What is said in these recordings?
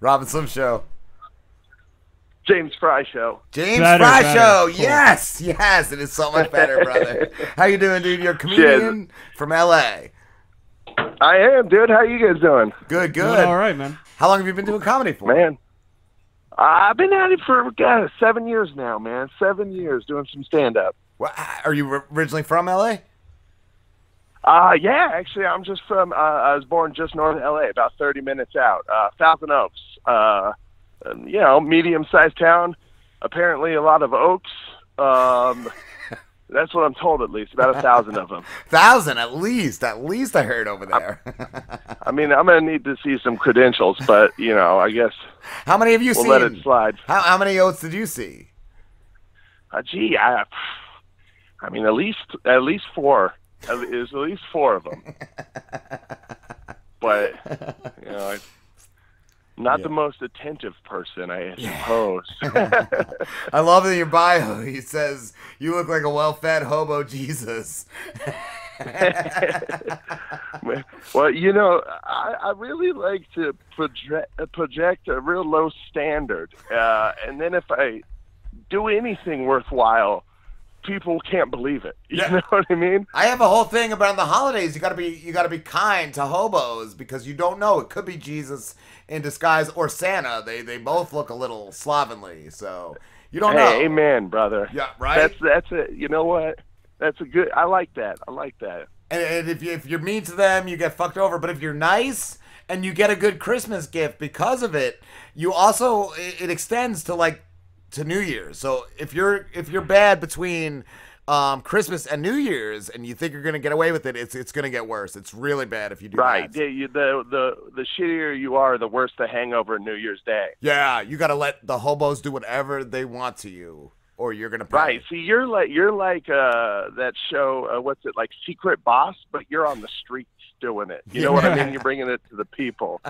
Rob and Slim Show. James Frey Show. James Better, Frey better. Show. Cool. Yes, yes, it is so much better, brother. How you doing, dude? You're a comedian from LA. I am, dude. How you guys doing? Good, Doing good. all right, man. How long have you been doing comedy for? Man, I've been at it for 7 years now, man. 7 years doing some stand-up. Well, are you originally from LA? Yeah, actually, I'm just from, I was born just north of LA, about 30 minutes out. Thousand Oaks. Medium-sized town. Apparently a lot of oaks. That's what I'm told, at least. About 1,000 of them. 1,000 at least. At least I heard over there. I mean, I'm going to need to see some credentials, but, I guess How many have you we'll seen? let it slide. How many oats did you see? Gee, I mean, at least four. There's at least four of them. But, I'm not the most attentive person, I suppose. I love in your bio, he says, you look like a well-fed hobo Jesus. Well, I really like to project a real low standard. And then if I do anything worthwhile, people can't believe it. You know what I mean? I have a whole thing about the holidays. You gotta be kind to hobos because you don't know. It could be Jesus in disguise or Santa. They both look a little slovenly, so you don't know. Amen, brother. Yeah, right. That's it. You know what? That's a good. I like that. And if you're mean to them, you get fucked over. But if you're nice and you get a good Christmas gift because of it, you also it extends to to New Year's. So if you're bad between Christmas and New Year's and you think you're gonna get away with it, it's gonna get worse. It's really bad if you do right. that. Yeah, the shittier you are, the worse the hangover New Year's Day. Yeah, you gotta let the hobos do whatever they want to you, or you're gonna pay. Right. See, you're like that show. What's it like? Secret Boss, but you're on the streets doing it. You know what I mean? You're bringing it to the people.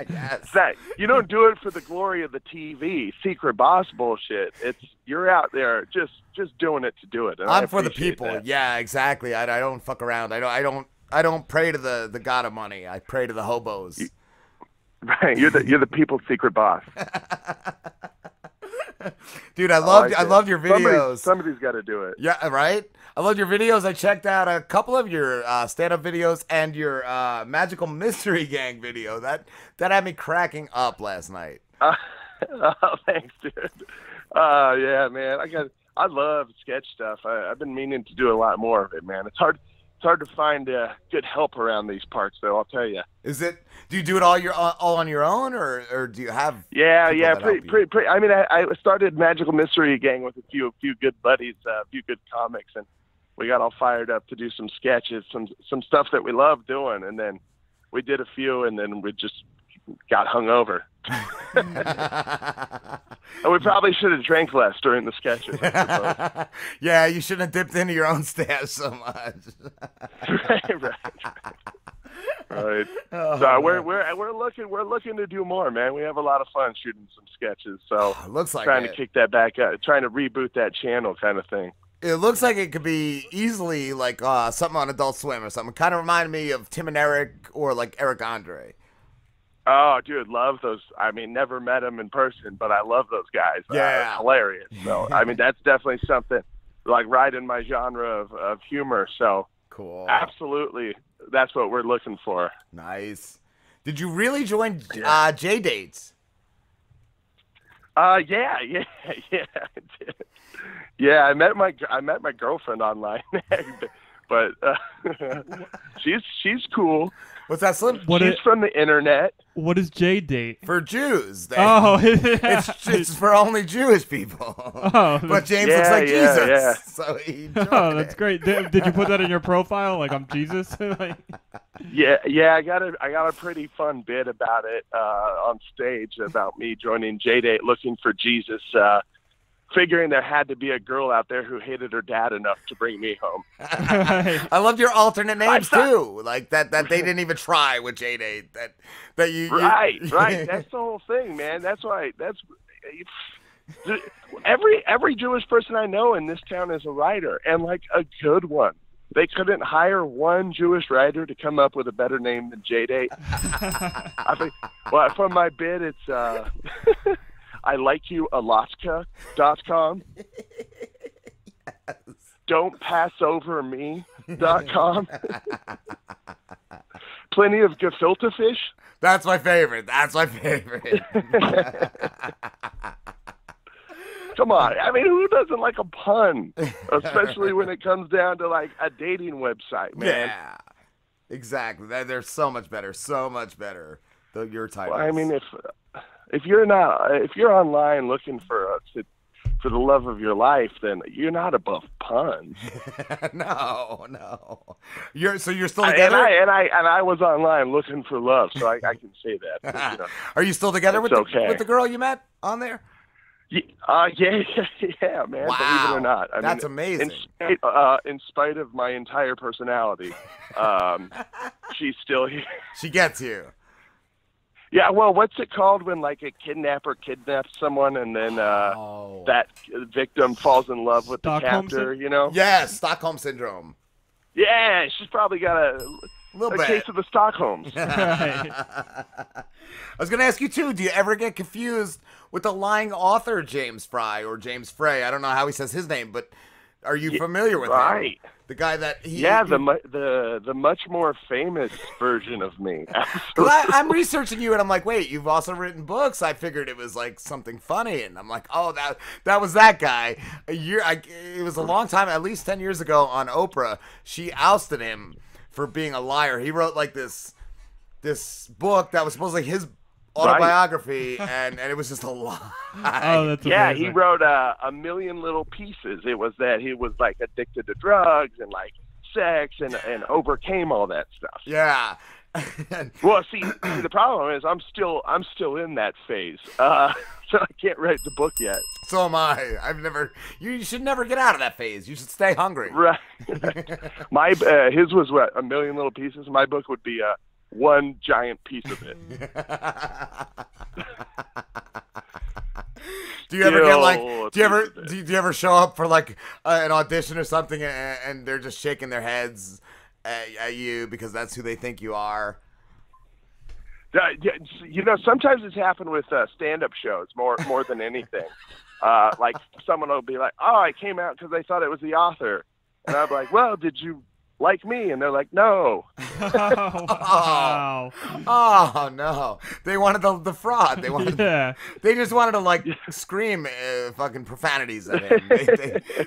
Yes. That you don't do it for the glory of the TV. Secret Boss bullshit. You're out there just doing it to do it. And I'm for the people. that. Yeah, exactly. I don't fuck around. I don't pray to the god of money. I pray to the hobos. Right. You're the people's secret boss. Dude, I loved your videos. Somebody's got to do it. Yeah, right? I loved your videos. I checked out a couple of your stand-up videos and your Magical Mystery Gang video. That had me cracking up last night. Thanks, dude. Yeah, man. I love sketch stuff. I've been meaning to do a lot more of it, man. It's hard to find good help around these parts, though. I'll tell you. Do you do it all on your own, or do you have? Yeah. Pretty. I mean, I started Magical Mystery Gang with a few good buddies, a few good comics, and we got all fired up to do some sketches, some stuff that we love doing, and then we did a few, and then we just got hungover. And we probably should have drank less during the sketches, I suppose. Yeah, you shouldn't have dipped into your own stash so much. Right. Oh, so we're looking to do more, man. We have a lot of fun shooting some sketches. So looks like trying to kick that back up, trying to reboot that channel, kind of thing. It looks like it could be easily like something on Adult Swim or something. Kind of reminded me of Tim and Eric or like Eric Andre. Oh, dude, love those. I mean, never met them in person, but I love those guys. Yeah. It's hilarious. So, I mean, that's definitely something like right in my genre of humor. So, cool. Absolutely, that's what we're looking for. Nice. Did you really join JDate? Yeah, I did. Yeah, I met my girlfriend online, but she's cool. What's that, Slim? She's from the internet. What is JDate? For Jews. It's for only Jewish people. Oh, but James looks like Jesus. Yeah. So he that's great. Did you put that in your profile? Like, I'm Jesus? Yeah. I got a pretty fun bit about it on stage about me joining JDate, looking for Jesus. Figuring there had to be a girl out there who hated her dad enough to bring me home. I loved your alternate names too, like that they didn't even try with JDate. That you right. That's the whole thing, man. That's why. Every Jewish person I know in this town is a writer, and like a good one. They couldn't hire one Jewish writer to come up with a better name than JDate. I think, well, from my bid, it's I like you Alaska.com. Yes. Don't pass over me.com. Plenty of gefilte fish. That's my favorite. That's my favorite. Come on. I mean, who doesn't like a pun? Especially when it comes down to like a dating website, man. Yeah. Exactly. They're so much better. So much better. Your titles. Well, I mean, if you're online looking for the love of your life, then you're not above puns. No. You're still together? And I was online looking for love, so I can say that. You know, are you still together with the girl you met on there? Yeah, man. Wow. Believe it or not, That's amazing. In spite of my entire personality, she's still here. She gets you. Yeah, well, what's it called when like a kidnapper kidnaps someone and then that victim falls in love with the captor? You know? Yes, Stockholm Syndrome. Yeah, she's probably got a case of the Stockholms. I was going to ask you too. Do you ever get confused with the lying author James Frey or James Frey? I don't know how he says his name, but are you familiar with him? The guy that the much more famous version of me. I'm researching you, and I'm like, wait, you've also written books. I figured it was like something funny, and I'm like, oh, that was that guy. It was a long time, at least 10 years ago on Oprah. She ousted him for being a liar. He wrote like this book that was supposedly his autobiography, and it was just a lie. Oh, that's amazing. He wrote a million little pieces. It was that he was like addicted to drugs and like sex and overcame all that stuff. Yeah. Well, see, the problem is I'm still in that phase, so I can't write the book yet. So am I. You should never get out of that phase. You should stay hungry. Right. His was what, a million little pieces. My book would be one giant piece of it. Do you ever get like? Do you ever show up for like an audition or something, and they're just shaking their heads at you because that's who they think you are? You know, sometimes it's happened with stand-up shows more than anything. Like someone will be like, "Oh, I came out because I thought it was the author," and I'm like, "Well, did you like me?" And they're like, "No." Wow. Oh no! They wanted the fraud. They wanted. Yeah. They just wanted to like scream fucking profanities at him.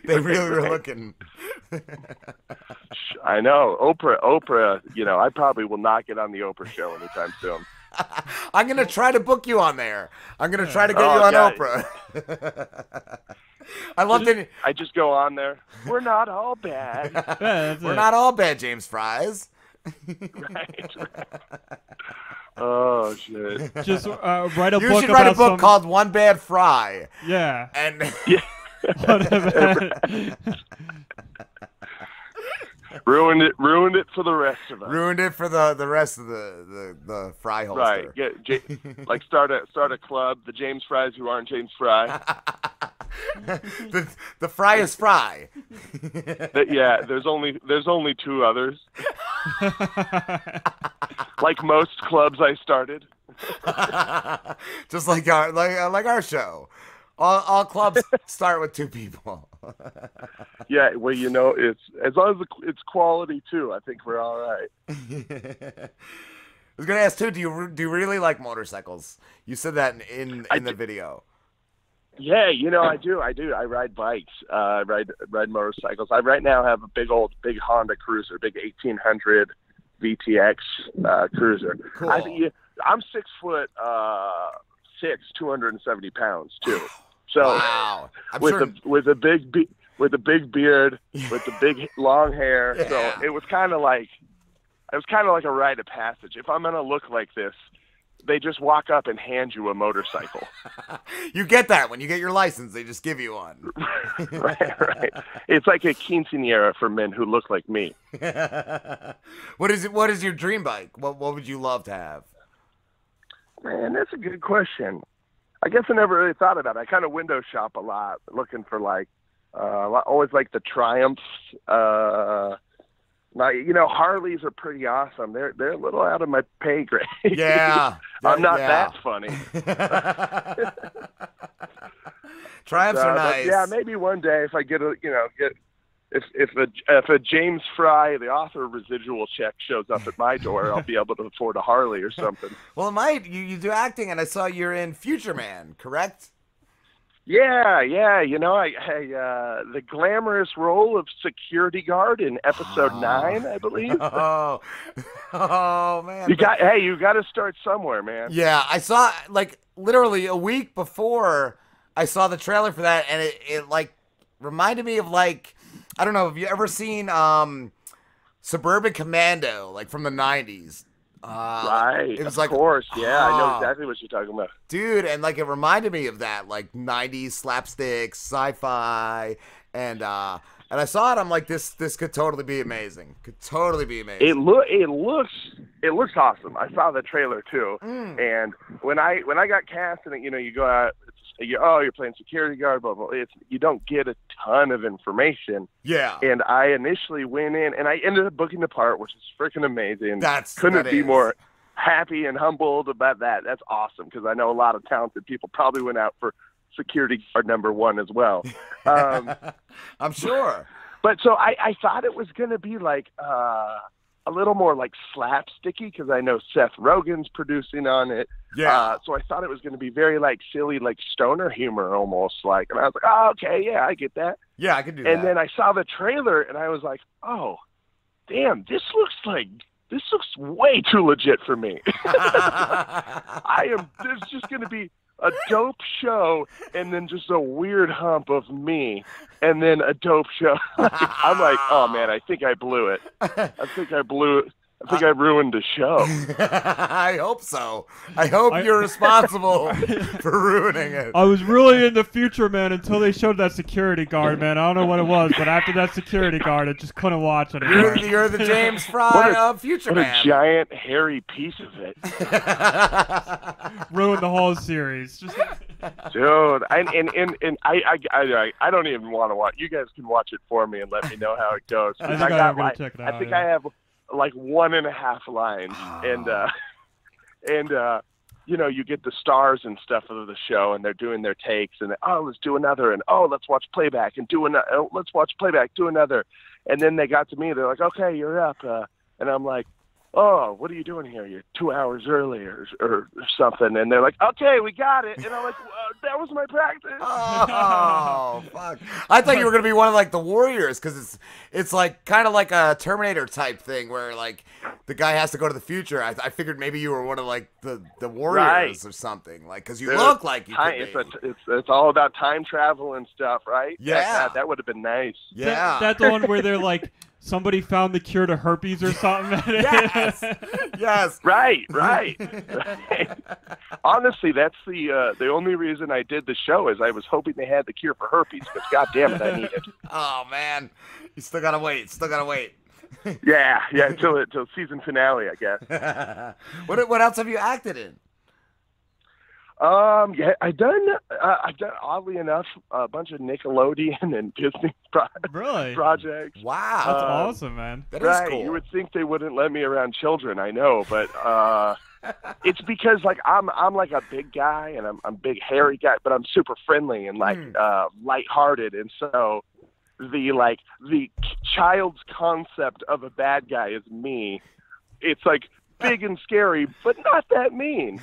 They really were looking. I know, Oprah. You know, I probably will not get on the Oprah show anytime soon. I'm gonna try to book you on there. I'm gonna try to get you on Oprah. I love that. I just go on there. We're not all bad. We're not all bad, James Frey's. Right. Oh shit. Just write a book. You should write a book called One Bad Fry. Yeah. And ruined it for the rest of us. Ruined it for the rest of the Fry holster. Right. Like start a club, the James Frys who aren't James Frey. the Fry is Fry. Yeah, there's only two others. Like most clubs I started. Just like our show. All clubs start with two people. Yeah, well, you know, it's as long as it's quality too. I think we're all right. I was gonna ask too. Do you really like motorcycles? You said that in the video. Yeah, you know, I do. I ride bikes. I ride motorcycles. I right now have a big Honda Cruiser, big 1800 VTX Cruiser. Cool. I'm 6'6", 270 pounds too. So wow. with a big beard, with the big long hair. Yeah. So it was kind of like a rite of passage. If I'm gonna look like this, they just walk up and hand you a motorcycle. You get that when you get your license. They just give you one. Right. It's like a quinceañera for men who look like me. What is your dream bike? What would you love to have? Man, that's a good question. I guess I never really thought about it. I kind of window shop a lot, looking for like, always like the Triumphs. Now, Harleys are pretty awesome. They're a little out of my pay grade. Yeah. I'm not yeah. that funny. Triumphs are nice. Yeah, maybe one day if I get if a James Frey, the author of Residual Check, shows up at my door, I'll be able to afford a Harley or something. Well, Mike, you do acting, and I saw you're in Future Man, correct? Yeah. The glamorous role of security guard in episode 9, I believe. Oh man. You got to start somewhere, man. Yeah, I saw literally a week before I saw the trailer for that, and it reminded me of I don't know, have you ever seen Suburban Commando, from the 90s? Right. It was of course. Yeah, I know exactly what you're talking about. Dude, and it reminded me of that, 90s slapstick, sci-fi, and I saw it, I'm like, this could totally be amazing. Could totally be amazing. It looks awesome. I saw the trailer too. And when I got cast and you go out, you're playing security guard, blah, blah. You don't get a ton of information. Yeah. And I initially went in, and I ended up booking the part, which is freaking amazing. Couldn't be more happy and humbled about that. That's awesome, because I know a lot of talented people probably went out for security guard number 1 as well. I'm sure. But so I thought it was going to be a little more slapsticky, because I know Seth Rogen's producing on it. Yeah. So I thought it was going to be very silly, stoner humor almost, and I was like, oh, okay, yeah, I get that. Yeah, I can do that. And then I saw the trailer and I was like, oh, damn, this looks way too legit for me. There's just going to be a dope show and then just a weird hump of me and then a dope show. I'm like, oh man, I think I blew it. I think I ruined the show. I hope so. I hope you're responsible for ruining it. I was really in the Future Man until they showed that security guard, man. I don't know what it was, but after that security guard, I just couldn't watch it anymore. You're the James Frey of Future Man. What a giant, hairy piece of it. Ruined the whole series. Just... Dude, I don't even want to watch. You guys can watch it for me and let me know how it goes. I think I'm going to check it out. I think I have 1.5 lines, and you get the stars and stuff of the show, and they're doing their takes, and let's do another, and let's watch playback and do another. Let's watch playback, do another, and then they got to me. They're like, okay, you're up, and I'm like, oh, what are you doing here? You're 2 hours early or something. And they're like, okay, we got it. And I'm like, that was my practice. Oh, fuck. I thought you were going to be one of the Warriors, because it's kind of like a Terminator type thing where the guy has to go to the future. I figured maybe you were one of the Warriors or something, because you look like you could be. It's all about time travel and stuff, right? Yeah. That would have been nice. Yeah. That's the one where they're like, somebody found the cure to herpes or something. Yes. Right. Honestly, that's the only reason I did the show is I was hoping they had the cure for herpes, because God damn it, I need it. Oh man, you still gotta wait. Yeah, till season finale, I guess. What else have you acted in? Yeah, I've done oddly enough a bunch of Nickelodeon and Disney projects. Wow, that's awesome, man. That is cool. You would think they wouldn't let me around children, I know, but it's because I'm a big guy and I'm a big hairy guy, but I'm super friendly and lighthearted, and so the child's concept of a bad guy is me. It's big and scary, but not that mean.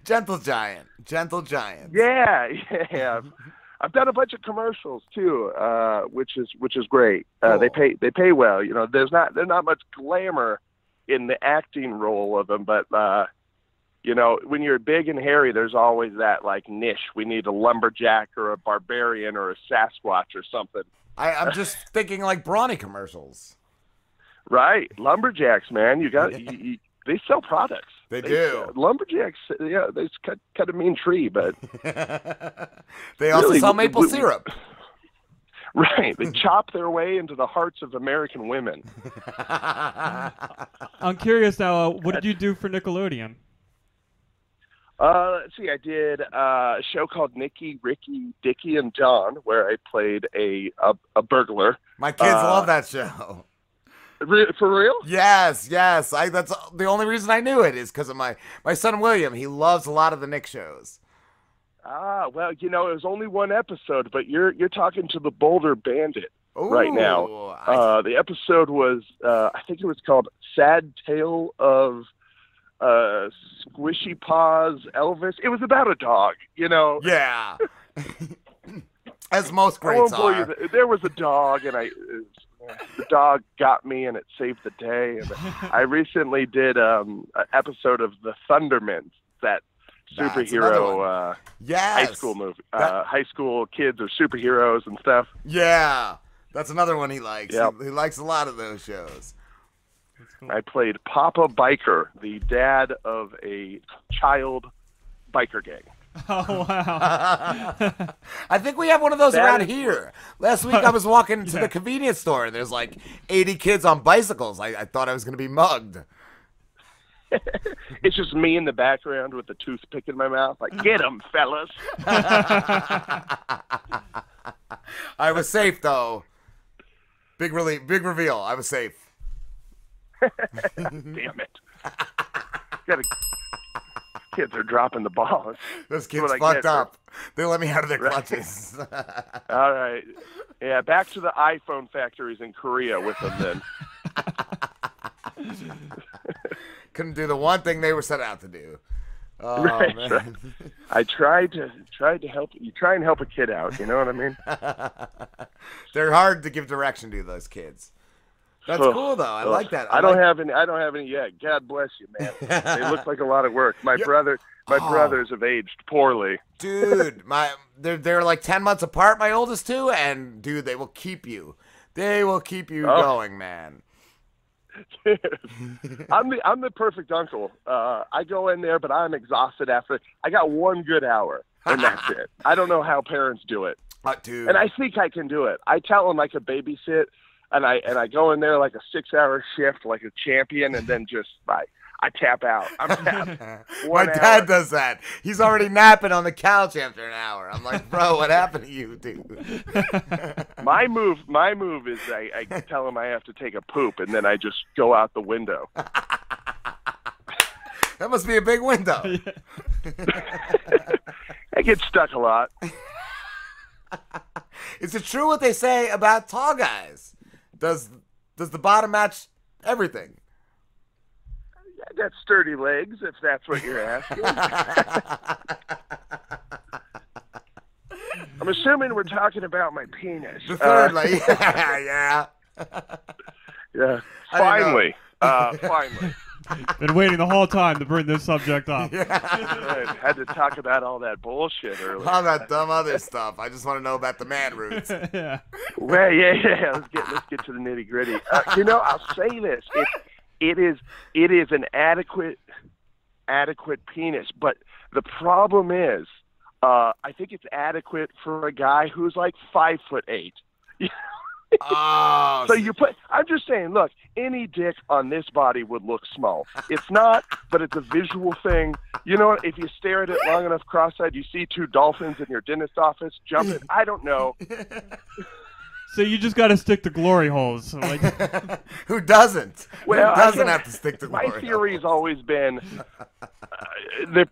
Gentle giant. Yeah. I've done a bunch of commercials too, which is great. Cool. They pay well. There's not much glamour in the acting role of them, but when you're big and hairy, there's always that niche. We need a lumberjack or a barbarian or a Sasquatch or something. I'm just thinking brawny commercials. Right, lumberjacks, man. You got they sell products. They do. Lumberjacks, yeah, they cut a mean tree, but they also sell maple syrup. Right, they chop their way into the hearts of American women. I'm curious now. What did you do for Nickelodeon? Let's see. I did a show called Nicky, Ricky, Dickie, and John, where I played a burglar. My kids love that show. For real? Yes. That's the only reason I knew it is because of my son William. He loves a lot of the Nick shows. Ah, well, it was only one episode, but you're talking to the Boulder Bandit Ooh, right now. The episode was, I think it was called "Sad Tale of Squishy Paws Elvis." It was about a dog, Yeah. As most greats are. There was a dog, and the dog got me, and it saved the day. And I recently did an episode of The Thundermans, that superhero yes. high school movie. High school kids are superheroes and stuff. Yeah, that's another one he likes. Yep. He likes a lot of those shows. Cool. I played Papa Biker, the dad of a child biker gang. Oh, wow. I think we have one of those around here. Last week I was walking to the convenience store and there's like 80 kids on bicycles. I thought I was going to be mugged. It's just me in the background with the toothpick in my mouth, like, get 'em, fellas. I was safe, though. Big reveal. I was safe. Damn it. Kids are dropping the ball. Those kids fucked up. They let me out of their clutches. All right. Yeah, back to the iPhone factories in Korea with them then. Couldn't do the one thing they were set out to do. Oh, right, man. right. I tried to help. You try and help a kid out. You know what I mean? They're hard to give direction to, those kids. That's cool, though. I like that. I don't have any yet. God bless you, man. They look like a lot of work. My brothers have aged poorly. Dude, they're like 10 months apart, my oldest two, and dude, they will keep you. They will keep you going, man. I'm the perfect uncle. I go in there, but I'm exhausted after. I got one good hour, and that's it. I don't know how parents do it, dude. And I think I can do it. I tell them I could babysit, and I go in there like a 6-hour shift, like a champion, and then just I tap out. I'm tapped. My dad does that. He's already napping on the couch after an hour. I'm like, bro, what happened to you, dude? My move is I tell him I have to take a poop, and then I just go out the window. That must be a big window. I get stuck a lot. Is it true what they say about tall guys? Does the bottom match everything? I got sturdy legs, if that's what you're asking. I'm assuming we're talking about my penis. The third leg. Yeah. Yeah. Finally. Finally. Been waiting the whole time to bring this subject up. Yeah. I had to talk about all that bullshit earlier. All that dumb other stuff. I just want to know about the man roots. Yeah. Well, yeah. Let's get to the nitty gritty. I'll say this: it is an adequate penis, but the problem is, I think it's adequate for a guy who's like 5'8". Oh, So I'm just saying, look, any dick on this body would look small. It's not, but it's a visual thing. You know what? If you stare at it long enough cross-eyed, you see two dolphins in your dentist office jumping. I don't know. So you just got to stick to glory holes. Like, who doesn't? Well, who doesn't have to stick to glory my theory's always been they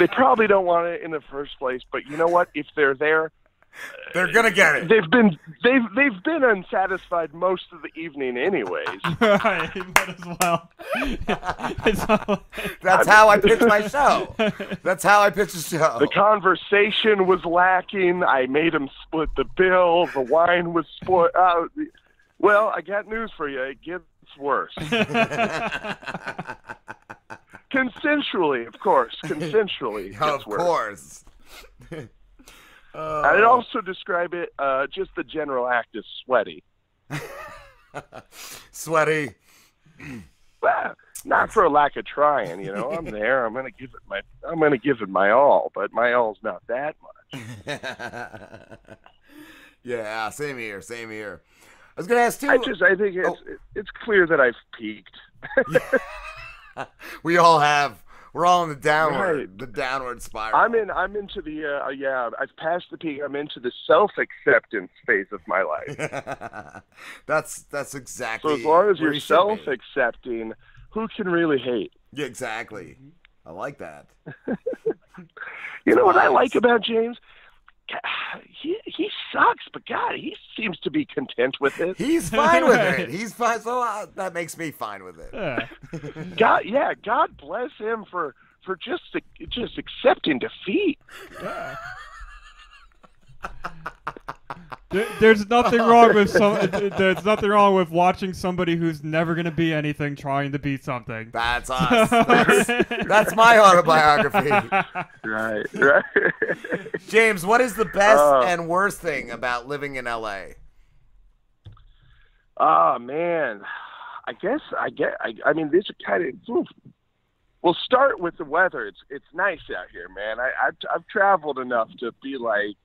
probably don't want it in the first place, but you know what? If they're there, they're gonna get it. They've been unsatisfied most of the evening, anyways. right, might as well. That's how I pitch my show. That's how I pitch the show. The conversation was lacking. I made them split the bill. The wine was split. Well, I got news for you. It gets worse. Consensually, of course. Consensually, it gets worse. Of course. I'd also describe it just the general act as sweaty. Sweaty. Well, not for a lack of trying, I'm there. I'm gonna give it my all, but my all's not that much. Yeah, same here. I was gonna ask too. I think it's clear that I've peaked. We all have. We're all in the downward spiral. I'm into the I've passed the peak. I'm into the self-acceptance phase of my life. That's exactly. So as long as where you're you should be. self-accepting, who can really hate? Yeah, exactly. I like that. You know what I like about James? He sucks, but God, he seems to be content with it. He's fine with it. He's fine. So that makes me fine with it. Yeah. God bless him for just accepting defeat. Yeah. There's nothing wrong with there's nothing wrong with watching somebody who's never gonna be anything trying to be something. That's us. That's my autobiography. Right. James, what is the best and worst thing about living in LA? Oh man, I mean, these are kind of. We'll start with the weather. It's nice out here, man. I've traveled enough to be like,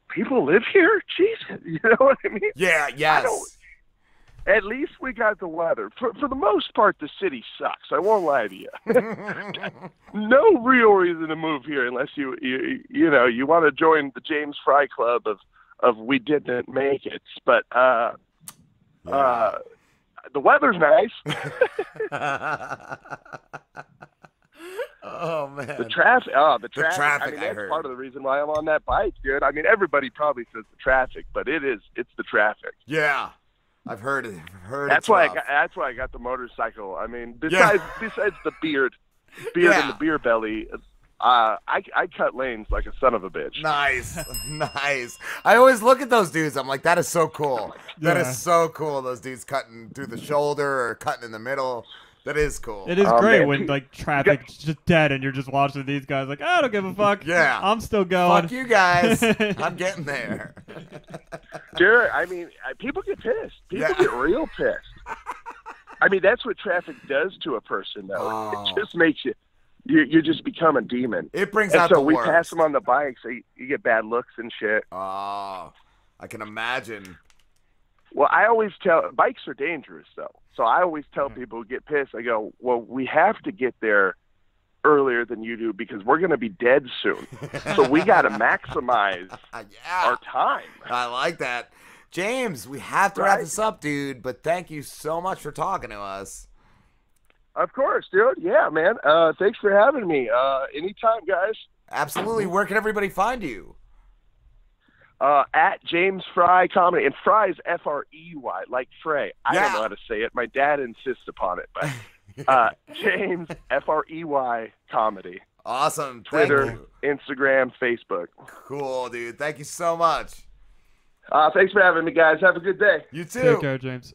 people live here? Jeez, you know what I mean? Yeah, yes. At least we got the weather. For the most part, the city sucks. I won't lie to you. No real reason to move here unless you want to join the James Frey Club of we didn't make it. But the weather's nice. Oh man, the traffic. The traffic. I mean, I that's heard. part of the reason why I'm on that bike, dude. I mean, everybody probably says the traffic, but it's the traffic. Yeah, I've heard it. That's why I got the motorcycle. I mean, besides the beard and the beer belly, I cut lanes like a son of a bitch. Nice. I always look at those dudes. I'm like, that is so cool. That is so cool. Those dudes cutting through the shoulder or cutting in the middle. That is cool. It is great when like traffic's just dead and you're just watching these guys like, I don't give a fuck. Yeah. I'm still going. Fuck you guys. I'm getting there. Dude, I mean, people get pissed. People get real pissed. I mean, that's what traffic does to a person, though. Oh. It just makes you just become a demon. It brings and out so the we worst. pass them on the bike, so you get bad looks and shit. Oh, I can imagine. Well, I always tell bikes are dangerous, though. So I always tell people who get pissed, I go, well, we have to get there earlier than you do because we're going to be dead soon. So we got to maximize our time. I like that. James, we have to wrap this up, dude, but thank you so much for talking to us. Of course, dude. Yeah, man. Thanks for having me. Anytime, guys. Absolutely. Where can everybody find you? At James Frey Comedy. And Frey is F-R-E-Y, like Frey. I don't know how to say it. My dad insists upon it. But James, F-R-E-Y Comedy. Awesome. Twitter, Instagram, Facebook. Cool, dude. Thank you so much. Thanks for having me, guys. Have a good day. You too. Take care, James.